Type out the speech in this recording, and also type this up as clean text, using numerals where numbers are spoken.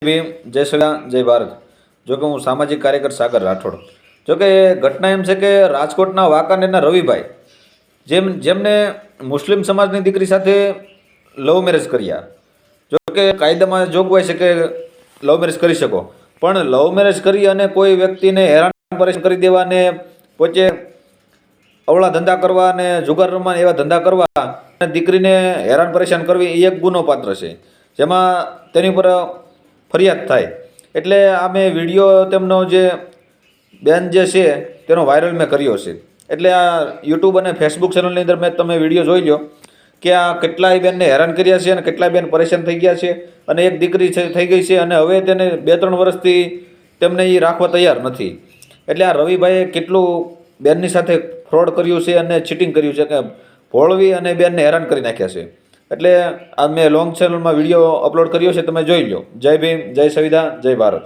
ભીમ, જય શ્રી જય ભારત. જો કે હું સામાજિક કાર્યકર સાગર રાઠોડ. જો કે ઘટના એમ છે કે રાજકોટના વાંકાનેરના રવિભાઈ જેમને મુસ્લિમ સમાજની દીકરી સાથે લવ મેરેજ કર્યા. જો કે કાયદામાં જોગવાઈ છે કે લવ મેરેજ કરી શકો, પણ લવ મેરેજ કરી અને કોઈ વ્યક્તિને હેરાન પરેશાન કરી દેવા ને પોતે અવળા ધંધા કરવા અને જુગાર રમવા એવા ધંધા કરવા અને દીકરીને હેરાન પરેશાન કરવી એ એક ગુનો પાત્ર છે, જેમાં તેની ઉપર ફરિયાદ થાય. એટલે આ મેં વિડીયો તેમનો જે બેન જે છે તેનો વાયરલ મેં કર્યો છે. એટલે આ યુટ્યુબ અને ફેસબુક ચેનલની અંદર મેં તમે વિડીયો જોઈ લો કે આ કેટલાય બેનને હેરાન કર્યા છે અને કેટલાય બેન પરેશાન થઈ ગયા છે અને એક દીકરી થઈ ગઈ છે અને હવે તેને 2-3 વર્ષથી તેમને એ રાખવા તૈયાર નથી. એટલે આ રવિભાઈએ કેટલું બેનની સાથે ફ્રોડ કર્યું છે અને ચીટિંગ કર્યું છે કે ભોળવી અને બેનને હેરાન કરી નાખ્યા છે. એટલે આ મેં લોંગ ચેનલમાં વિડીયો અપલોડ કર્યો છે, તમે જોઈ લો. જય ભીમ, જય સંવિધાન, જય ભારત.